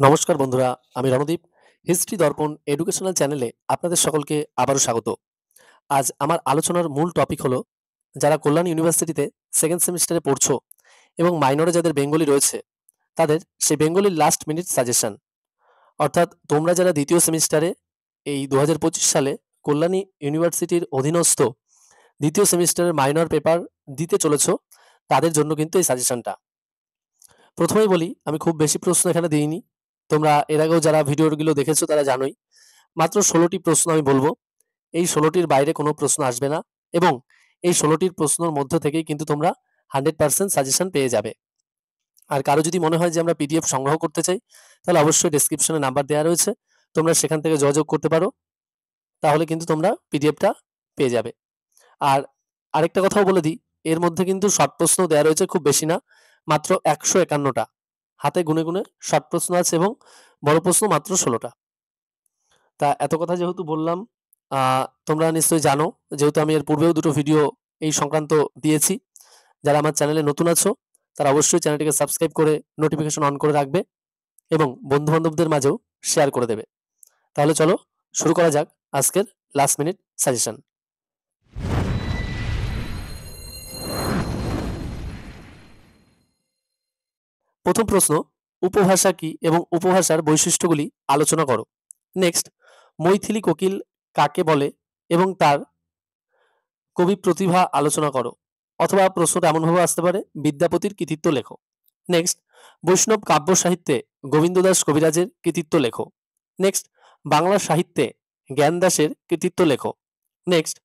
নমস্কার বন্ধুরা, আমি রণদীপ। হিস্ট্রি দর্পণ এডুকেশনাল চ্যানেলে আপনাদের সকলকে আবারও স্বাগত। আজ আমার আলোচনার মূল টপিক হলো, যারা কল্যাণ ইউনিভার্সিটিতে সেকেন্ড সেমিস্টারে পড়ছো এবং মাইনরে যাদের বেঙ্গলি রয়েছে, তাদের সেই বেঙ্গলির লাস্ট মিনিট সাজেশন। অর্থাৎ তোমরা যারা দ্বিতীয় সেমিস্টারে এই 2025 সালে কল্যাণী ইউনিভার্সিটির অধীনস্থ দ্বিতীয় সেমিস্টারের মাইনর পেপার দিতে চলেছ, তাদের জন্য কিন্তু এই সাজেশনটা। প্রথমেই বলি, আমি খুব বেশি প্রশ্ন এখানে দিইনি। তোমরা এর আগেও যারা ভিডিওগুলো দেখেছো তারা জানোই, মাত্র 16টি প্রশ্ন আমি বলবো। এই 16টির বাইরে কোনো প্রশ্ন আসবে না এবং এই 16টির প্রশ্নের মধ্য থেকেই কিন্তু তোমরা 100% সাজেশন পেয়ে যাবে। আর কারো যদি মনে হয় যে আমরা পিডিএফ সংগ্রহ করতে চাই, তাহলে অবশ্যই ডেসক্রিপশনে নাম্বার দেওয়া রয়েছে, তোমরা সেখান থেকে যোগাযোগ করতে পারো, তাহলে কিন্তু তোমরা পিডিএফটা পেয়ে যাবে। আর আরেকটা কথাও বলে দিই, এর মধ্যে কিন্তু শর্ট প্রশ্ন দেওয়া রয়েছে, খুব বেশি না, মাত্র 151টা। হাতে গুনে গুনে শর্ট প্রশ্ন আছে এবং বড় প্রশ্ন মাত্র 16টা। তা এত কথা যেহেতু বললাম, তোমরা নিশ্চয়ই জানো, যেহেতু আমি এর পূর্বেও দুটো ভিডিও এই সংক্রান্ত দিয়েছি। যারা আমার চ্যানেলে নতুন আছো, তারা অবশ্যই চ্যানেলটিকে সাবস্ক্রাইব করে নোটিফিকেশন অন করে রাখবে এবং বন্ধু বান্ধবদের মাঝেও শেয়ার করে দেবে। তাহলে চলো শুরু করা যাক আজকের লাস্ট মিনিট সাজেশন। প্রথম প্রশ্ন, উপভাষা কি এবং উপভাষার বৈশিষ্ট্যগুলি আলোচনা করো। নেক্সট, মৈথিলি কোকিল কাকে বলে এবং তার কবি প্রতিভা আলোচনা করো। অথবা প্রশ্নটা এমনভাবে আসতে পারে, বিদ্যাপতির কৃতিত্ব লেখো। নেক্সট, বৈষ্ণব কাব্য সাহিত্যে গোবিন্দদাস কবিরাজের কৃতিত্ব লেখো। নেক্সট, বাংলা সাহিত্যে জ্ঞানদাসের কৃতিত্ব লেখো। নেক্সট,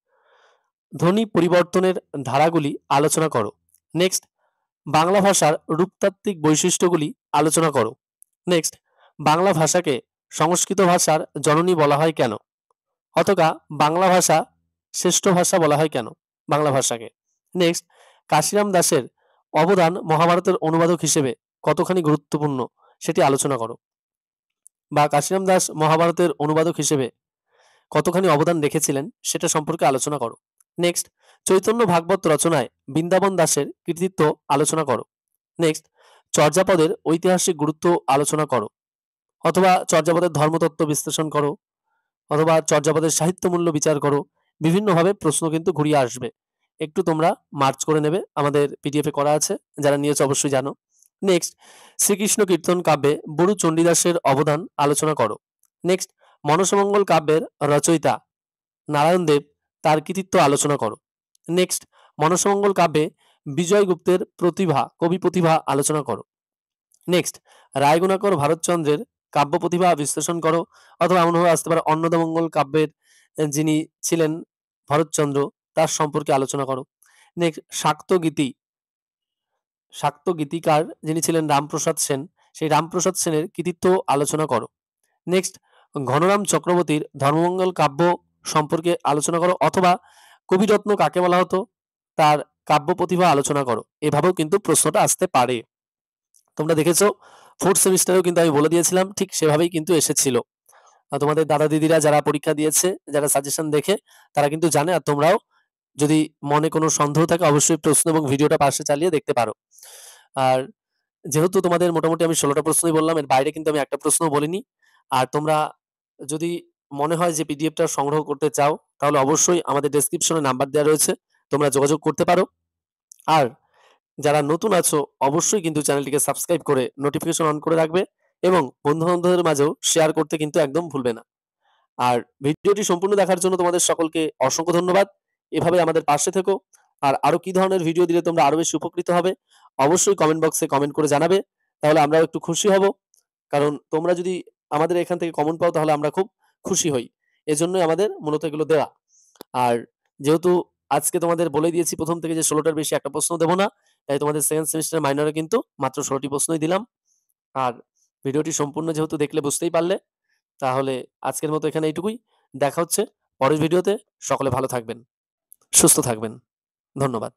ধ্বনি পরিবর্তনের ধারাগুলি আলোচনা করো। নেক্সট, বাংলা ভাষার রূপতাত্ত্বিক বৈশিষ্ট্যগুলি আলোচনা করো। নেক্সট, বাংলা ভাষাকে সংস্কৃত ভাষার জননী বলা হয় কেন? অথবা বাংলা ভাষা শ্রেষ্ঠ ভাষা বলা হয় কেন বাংলা ভাষাকে? নেক্সট, কাশিরাম দাসের অবদান মহাভারতের অনুবাদক হিসেবে কতখানি গুরুত্বপূর্ণ সেটি আলোচনা করো, বা কাশিরাম দাস মহাভারতের অনুবাদক হিসেবে কতখানি অবদান রেখেছিলেন সেটা সম্পর্কে আলোচনা করো। নেক্সট, চৈতন্য ভাগবত রচনায় বৃন্দাবন দাসের কৃতিত্ব আলোচনা করো। নেক্সট, চর্যাপদের ঐতিহাসিক গুরুত্ব আলোচনা করো, অথবা চর্যাপদের ধর্মতত্ত্ব বিশ্লেষণ করো, অথবা চর্যাপদের সাহিত্য মূল্য বিচার করো। বিভিন্নভাবে প্রশ্ন কিন্তু ঘুরিয়ে আসবে, একটু তোমরা মার্চ করে নেবে, আমাদের পিডিএফে করা আছে, যারা নিয়েছো অবশ্যই জানো। নেক্সট, শ্রীকৃষ্ণ কীর্তন কাব্যে বড়ু চণ্ডীদাসের অবদান আলোচনা করো। নেক্সট, মনসমঙ্গল কাব্যের রচয়িতা নারায়ণ দেব, তার কৃতিত্ব আলোচনা করো। নেক্সট, মনসমঙ্গল কাব্যে বিজয়গুপ্তের প্রতিভা, কবি প্রতিভা আলোচনা করো। নেক্সট, রায়গুণাকর ভারতচন্দ্রের কাব্য প্রতিভা বিশ্লেষণ করো, অথবা এমনভাবে আসতে পারে অন্নদামঙ্গল কাব্যের যিনি ছিলেন ভরতচন্দ্র, তার সম্পর্কে আলোচনা করো। নেক্সট, শাক্ত গীতিকার যিনি ছিলেন রামপ্রসাদ সেন, সেই রামপ্রসাদ সেনের কৃতিত্ব আলোচনা করো। নেক্সট, ঘনরাম চক্রবর্তীর ধর্মমঙ্গল কাব্য সম্পর্কে আলোচনা করো, অথবা কবিরত্ন কাকে বলা হতো, তার কাব্য প্রতিভা আলোচনা করো। এভাবেও কিন্তু প্রশ্নটা আসতে পারে। তোমরা দেখেছো ফোর্থ সেমিস্টারেও কিন্তু আমি বলে দিয়েছিলাম, ঠিক সেভাবেই কিন্তু এসেছিল। তোমাদের দাদা দিদিরা যারা পরীক্ষা দিয়েছে, যারা সাজেশন দেখে, তারা কিন্তু জানে। আর তোমরাও যদি মনে কোনো সন্দেহ থাকে, অবশ্যই প্রশ্ন এবং ভিডিওটা পাশে চালিয়ে দেখতে পারো। আর যেহেতু তোমাদের মোটামুটি আমি 16টা প্রশ্নই বললাম, এর বাইরে কিন্তু আমি একটা প্রশ্ন বলিনি। আর তোমরা যদি মনে হয় যে পিডিএফটা সংগ্রহ করতে চাও, তাহলে অবশ্যই আমাদের ডেসক্রিপশনে নাম্বার দেওয়া রয়েছে, তোমরা যোগাযোগ করতে পারো। আর যারা নতুন আছো, অবশ্যই কিন্তু চ্যানেলটিকে সাবস্ক্রাইব করে নোটিফিকেশন অন করে রাখবে এবং বন্ধু বান্ধবদের মাঝেও শেয়ার করতে কিন্তু একদম ভুলবে না। আর ভিডিওটি সম্পূর্ণ দেখার জন্য তোমাদের সকলকে অসংখ্য ধন্যবাদ। এভাবে আমাদের পাশে থেকো। আর আরো কি ধরনের ভিডিও দিলে তোমরা আরো বেশি উপকৃত হবে, অবশ্যই কমেন্ট বক্সে কমেন্ট করে জানাবে, তাহলে আমরাও একটু খুশি হব। কারণ তোমরা যদি আমাদের এখান থেকে কমেন্ট পাও, তাহলে আমরা খুব খুশি হই। এজন্যই আমাদের মূলত এগুলো দেওয়া। আর যেহেতু আজকে তোমাদের বলে দিয়েছি প্রথম থেকে যে 16টার বেশি একটা প্রশ্ন দেবো না, তাই তোমাদের সেকেন্ড সেমিস্টার মাইনরে কিন্তু মাত্র 16টি প্রশ্নই দিলাম। আর ভিডিওটি সম্পূর্ণ যেহেতু দেখলে বুঝতেই পারলে, তাহলে আজকের মতো এখানে এইটুকুই। দেখা হচ্ছে পরের ভিডিওতে। সকলে ভালো থাকবেন, সুস্থ থাকবেন। ধন্যবাদ।